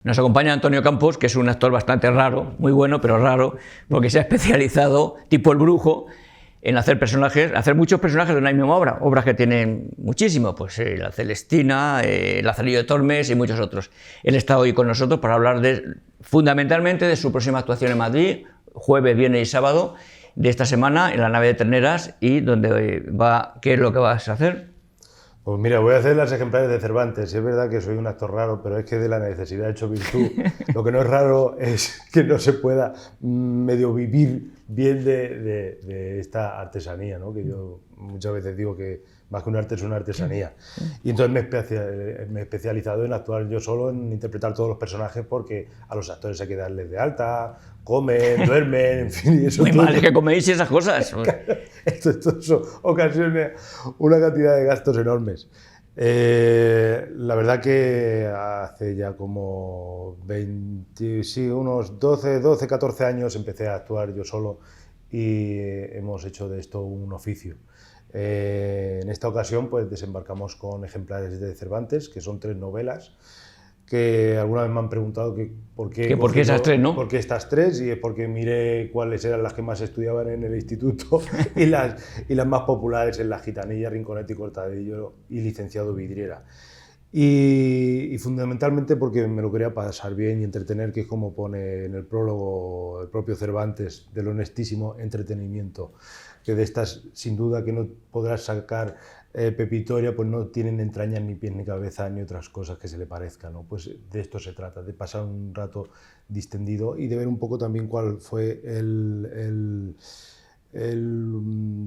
Nos acompaña Antonio Campos, que es un actor bastante raro, muy bueno, pero raro, porque se ha especializado, tipo el brujo, en hacer personajes, hacer muchos personajes de una misma obra, obras que tienen muchísimo, pues La Celestina, Lazarillo de Tormes y muchos otros. Él está hoy con nosotros para hablar fundamentalmente de su próxima actuación en Madrid, jueves, viernes y sábado de esta semana, en la nave de Terneras, y ¿qué es lo que vas a hacer? Pues mira, voy a hacer las ejemplares de Cervantes. Es verdad que soy un actor raro, pero es que de la necesidad he hecho virtud. Lo que no es raro es que no se pueda medio vivir bien de esta artesanía, ¿no? Que yo muchas veces digo que más que un arte es una artesanía. Y entonces me he especializado en actuar yo solo, en interpretar todos los personajes, porque a los actores hay que darles de alta, comen, duermen, en fin. Y eso Muy mal, es que coméis esas cosas. Esto ocasiona una cantidad de gastos enormes. La verdad que hace ya como unos 12, 14 años empecé a actuar yo solo y hemos hecho de esto un oficio. En esta ocasión pues desembarcamos con ejemplares de Cervantes, que son 3 novelas, que alguna vez me han preguntado por qué esas 3, ¿no? ¿Por qué estas 3? Y es porque miré cuáles eran las que más estudiaban en el instituto y las más populares en La Gitanilla, Rinconete y Cortadillo y Licenciado Vidriera. Y fundamentalmente porque me lo quería pasar bien y entretener, que es como pone en el prólogo el propio Cervantes, del honestísimo entretenimiento, que de estas sin duda que no podrás sacar Pepitoria, pues no tienen entrañas ni pies ni cabeza ni otras cosas que se le parezcan, ¿no? Pues de esto se trata, de pasar un rato distendido y de ver un poco también cuál fue el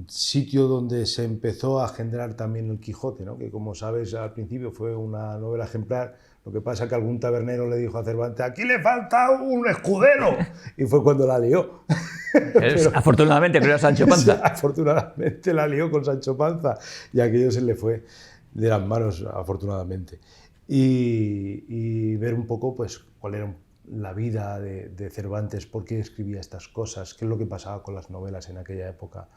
sitio donde se empezó a generar también el Quijote, ¿no? Que como sabes al principio fue una novela ejemplar. Lo que pasa es que algún tabernero le dijo a Cervantes: aquí le falta un escudero, y fue cuando la lió. Afortunadamente, creo a Sancho Panza. Afortunadamente la lió con Sancho Panza y aquello se le fue de las manos, afortunadamente. Y ver un poco pues cuál era la vida de Cervantes, por qué escribía estas cosas, qué es lo que pasaba con las novelas en aquella época,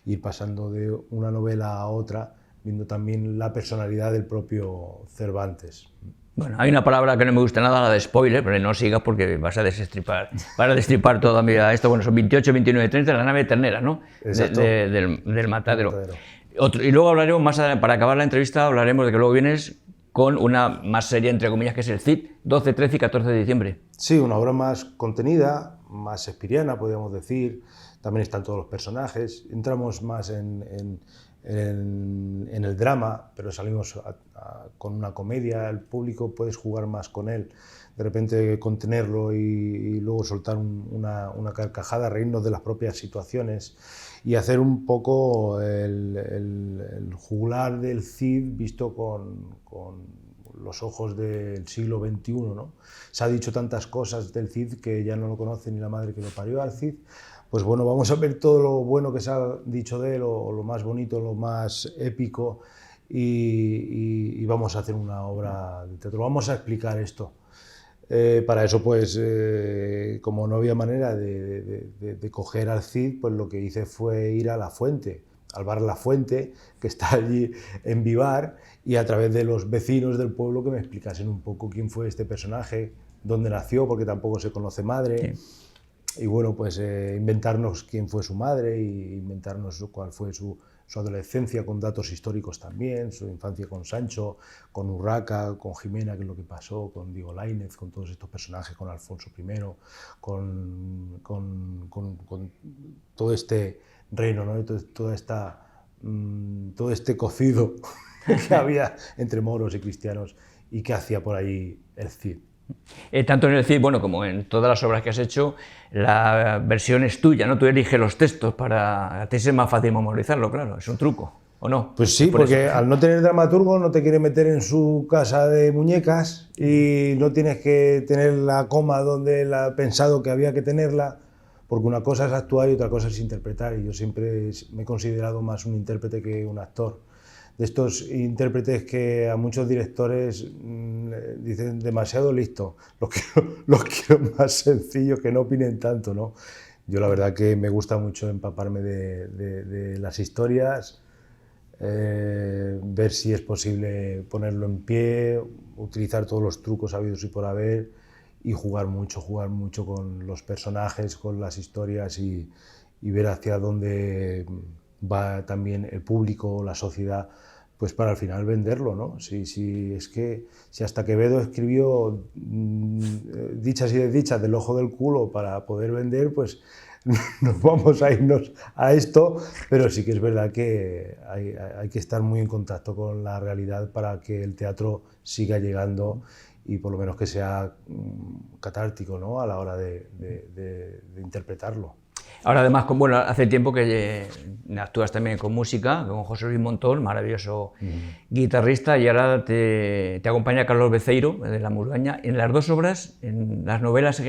ir pasando de una novela a otra, viendo también la personalidad del propio Cervantes. Bueno, hay una palabra que no me gusta nada, la de spoiler, pero no sigas porque vas a destripar toda mi vida. Esto, bueno, son 28, 29, 30, la nave de Ternera, ¿no? Exacto. Del matadero. Y luego hablaremos, para acabar la entrevista, hablaremos de que luego vienes con una más seria, entre comillas, que es el CID, 12, 13 y 14 de diciembre. Sí, una obra más contenida, más shakespeariana, podríamos decir. También están todos los personajes. Entramos más en el drama, pero salimos con una comedia. El público puedes jugar más con él, de repente contenerlo y luego soltar una carcajada, reírnos de las propias situaciones y hacer un poco el juglar del Cid visto con los ojos del siglo XXI, ¿no? Se ha dicho tantas cosas del Cid que ya no lo conoce ni la madre que lo parió al Cid. Pues bueno, vamos a ver todo lo bueno que se ha dicho de él, o lo más bonito, lo más épico, y vamos a hacer una obra de teatro. Vamos a explicar esto. Para eso, pues, como no había manera de coger al Cid, pues lo que hice fue ir a la fuente, al bar La Fuente, que está allí en Vivar, y a través de los vecinos del pueblo que me explicasen un poco quién fue este personaje, dónde nació, porque tampoco se conoce madre. Sí. Y bueno, pues inventarnos quién fue su madre y inventarnos cuál fue su adolescencia, con datos históricos también, su infancia con Sancho, con Urraca, con Jimena, que es lo que pasó, con Diego Laínez, con todos estos personajes, con Alfonso I, con todo este reino, ¿no? Todo este cocido que había entre moros y cristianos y que hacía por ahí el Cid. Tanto en el Cid, bueno, como en todas las obras que has hecho, la versión es tuya, ¿no? Tú eliges los textos a ti es más fácil memorizarlo, claro, es un truco, ¿o no? Pues sí, porque al no tener dramaturgo no te quiere meter en su casa de muñecas y no tienes que tener la coma donde él ha pensado que había que tenerla, porque una cosa es actuar y otra cosa es interpretar, y yo siempre me he considerado más un intérprete que un actor. De estos intérpretes que a muchos directores dicen demasiado listo, los quiero más sencillos, que no opinen tanto, ¿no? Yo la verdad que me gusta mucho empaparme de las historias, ver si es posible ponerlo en pie, utilizar todos los trucos habidos y por haber, y jugar mucho con los personajes, con las historias y ver hacia dónde va también el público, la sociedad, pues para al final venderlo, ¿no? Es que si hasta Quevedo escribió dichas y desdichas del ojo del culo para poder vender, pues nos vamos a irnos a esto, pero sí que es verdad que hay que estar muy en contacto con la realidad para que el teatro siga llegando y por lo menos que sea catártico, ¿no? A la hora de interpretarlo. Ahora además, bueno, hace tiempo que actúas también con música, con José Luis Montón, maravilloso guitarrista, y ahora te acompaña Carlos Beceiro, de La Musgaña, en las dos obras, en las novelas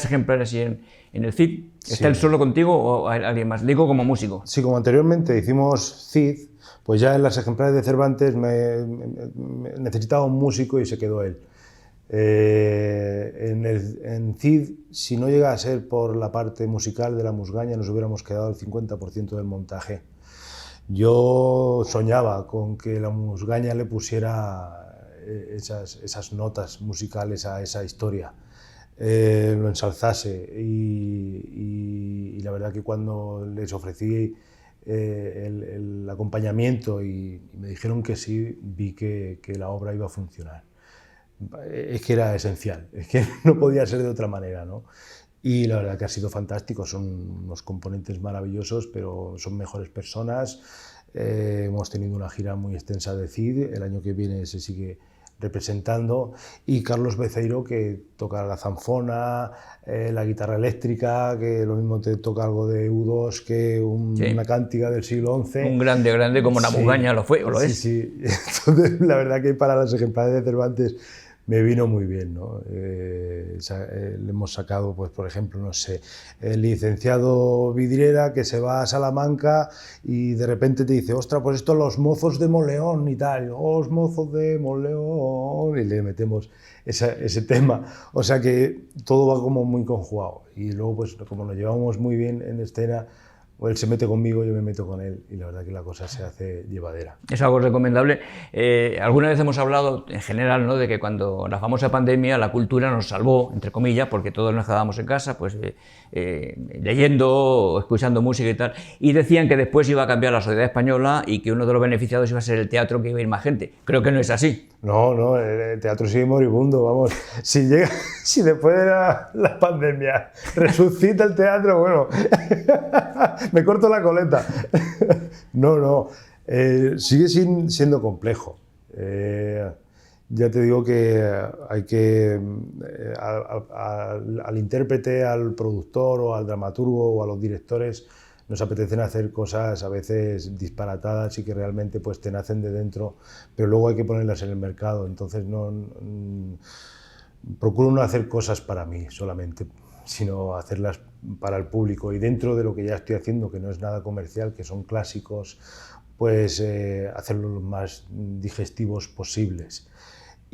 ejemplares y en el Cid. ¿Está Sí. él solo contigo o alguien más? Digo como músico. Sí, como anteriormente hicimos Cid, pues ya en las ejemplares de Cervantes necesitaba un músico y se quedó él. En Cid, si no llega a ser por la parte musical de La Musgaña, nos hubiéramos quedado el 50% del montaje. Yo soñaba con que La Musgaña le pusiera esas notas musicales a esa historia, lo ensalzase y la verdad que cuando les ofrecí el acompañamiento y me dijeron que sí, vi que la obra iba a funcionar. Es que era esencial, es que no podía ser de otra manera, ¿no? Y la verdad que ha sido fantástico, son unos componentes maravillosos, pero son mejores personas. Hemos tenido una gira muy extensa de Cid, el año que viene se sigue representando, y Carlos Beceiro, que toca la zanfona, la guitarra eléctrica, que lo mismo te toca algo de U2 que una cántiga del siglo XI. Un grande como La Musgaña lo fue o lo es. Sí. Entonces, la verdad que para las ejemplares de Cervantes me vino muy bien, ¿no? Le hemos sacado, pues, por ejemplo, no sé, el licenciado Vidriera que se va a Salamanca y de repente te dice, ostras, pues esto los mozos de Moleón y tal, los mozos de Moleón, y le metemos ese tema. O sea que todo va como muy conjugado. Y luego, pues, como nos llevamos muy bien en escena, él se mete conmigo, yo me meto con él y la verdad que la cosa se hace llevadera. Es algo recomendable. Alguna vez hemos hablado en general, ¿no?, de que cuando la famosa pandemia la cultura nos salvó, entre comillas, porque todos nos quedábamos en casa, pues leyendo o escuchando música y tal, y decían que después iba a cambiar la sociedad española y que uno de los beneficiados iba a ser el teatro, que iba a ir más gente. Creo que no es así. No, el teatro sigue moribundo, vamos. Si después de la pandemia resucita el teatro, bueno, me corto la coleta. No, sigue siendo complejo. Ya te digo que hay que, al intérprete, al productor o al dramaturgo o a los directores, nos apetecen hacer cosas a veces disparatadas y que realmente pues te nacen de dentro, pero luego hay que ponerlas en el mercado. Entonces procuro no hacer cosas para mí solamente, sino hacerlas para el público. Y dentro de lo que ya estoy haciendo, que no es nada comercial, que son clásicos, pues hacerlos lo más digestivos posibles.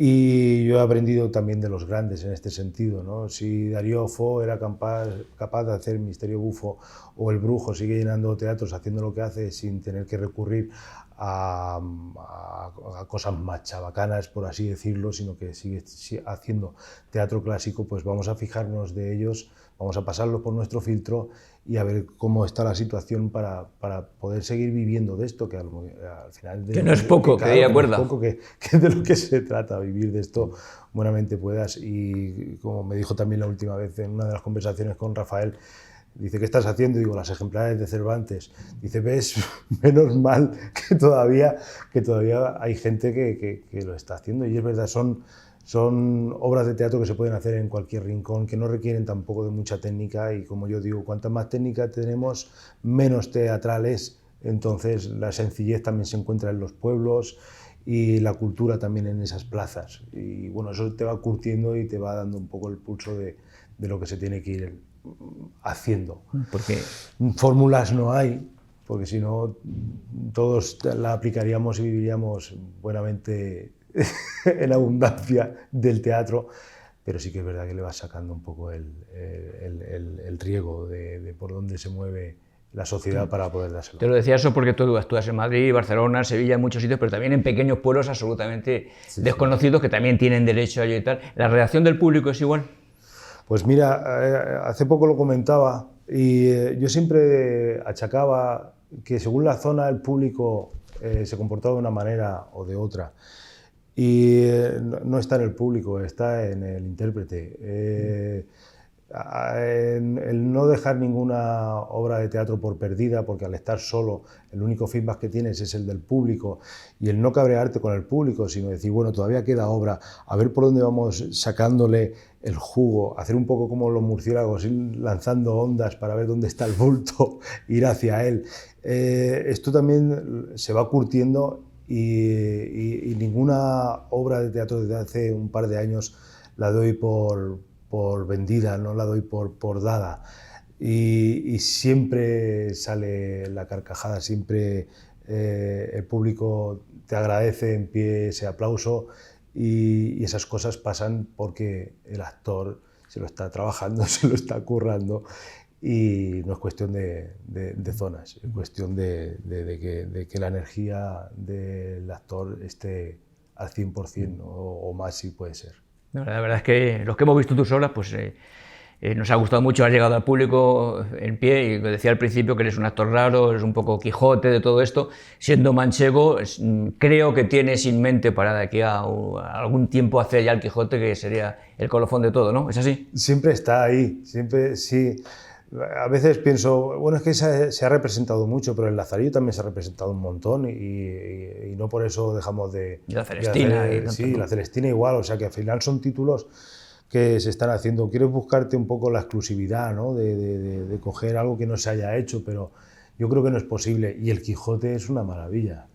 Y yo he aprendido también de los grandes en este sentido, ¿no? Si Darío Fo era capaz de hacer Misterio Bufo o El Brujo sigue llenando teatros haciendo lo que hace sin tener que recurrir a cosas más chabacanas, por así decirlo, sino que sigue haciendo teatro clásico, pues vamos a fijarnos de ellos, vamos a pasarlos por nuestro filtro y a ver cómo está la situación para poder seguir viviendo de esto, que al final... Que no es poco, que de acuerdo. No es poco, que de lo que se trata, vivir de esto buenamente puedas. Y como me dijo también la última vez en una de las conversaciones con Rafael, dice, ¿qué estás haciendo? Digo, las ejemplares de Cervantes. Dice, ves, menos mal que todavía hay gente que lo está haciendo. Y es verdad, son obras de teatro que se pueden hacer en cualquier rincón, que no requieren tampoco de mucha técnica y, como yo digo, cuanta más técnica tenemos, menos teatrales. Entonces la sencillez también se encuentra en los pueblos y la cultura también en esas plazas. Y bueno, eso te va curtiendo y te va dando un poco el pulso de lo que se tiene que ir haciendo. Porque fórmulas no hay, porque si no todos la aplicaríamos y viviríamos buenamente en abundancia del teatro, pero sí que es verdad que le vas sacando un poco el riego de por dónde se mueve la sociedad para poder dárselo. te lo decía eso porque tú actúas en Madrid, Barcelona, Sevilla, en muchos sitios, pero también en pequeños pueblos absolutamente desconocidos que también tienen derecho a ello y tal. ¿La reacción del público es igual? Pues mira, hace poco lo comentaba y yo siempre achacaba que según la zona el público se comportaba de una manera o de otra. Y no está en el público, está en el intérprete. El no dejar ninguna obra de teatro por perdida, porque al estar solo el único feedback que tienes es el del público, y el no cabrearte con el público, sino decir, bueno, todavía queda obra, a ver por dónde vamos sacándole el jugo, hacer un poco como los murciélagos, ir lanzando ondas para ver dónde está el bulto, ir hacia él. Esto también se va curtiendo y ninguna obra de teatro desde hace un par de años la doy por vendida, no la doy por dada. Y siempre sale la carcajada, siempre el público te agradece en pie ese aplauso y esas cosas pasan porque el actor se lo está trabajando, se lo está currando y no es cuestión de zonas, es cuestión de que la energía del actor esté al 100% o más si puede ser. No, la verdad es que los que hemos visto tus obras, pues nos ha gustado mucho, has llegado al público en pie y decía al principio que eres un actor raro, eres un poco Quijote de todo esto, siendo manchego, creo que tienes en mente para de aquí a algún tiempo hacer ya el Quijote, que sería el colofón de todo, ¿no? ¿Es así? Siempre está ahí, siempre sí. A veces pienso, bueno, es que se ha representado mucho, pero el Lazarillo también se ha representado un montón y no por eso dejamos de... Y la Celestina. Sí, la Celestina igual, o sea que al final son títulos que se están haciendo. Quieres buscarte un poco la exclusividad, ¿no? de coger algo que no se haya hecho, pero yo creo que no es posible. Y el Quijote es una maravilla.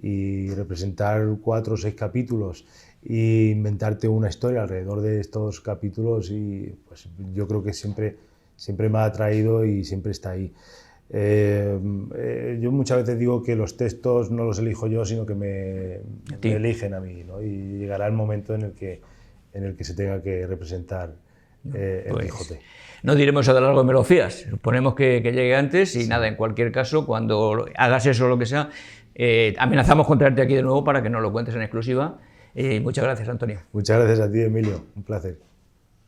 Y representar 4 o 6 capítulos e inventarte una historia alrededor de estos capítulos, y pues yo creo que siempre me ha atraído y siempre está ahí. Yo muchas veces digo que los textos no los elijo yo, sino que me eligen a mí, ¿no? Y llegará el momento en el que se tenga que representar el Quijote. No diremos a lo largo de Melofías, suponemos que llegue antes y sí. Nada, en cualquier caso, cuando hagas eso o lo que sea, amenazamos con traerte aquí de nuevo para que nos lo cuentes en exclusiva. Muchas gracias, Antonio. Muchas gracias a ti, Emilio, un placer.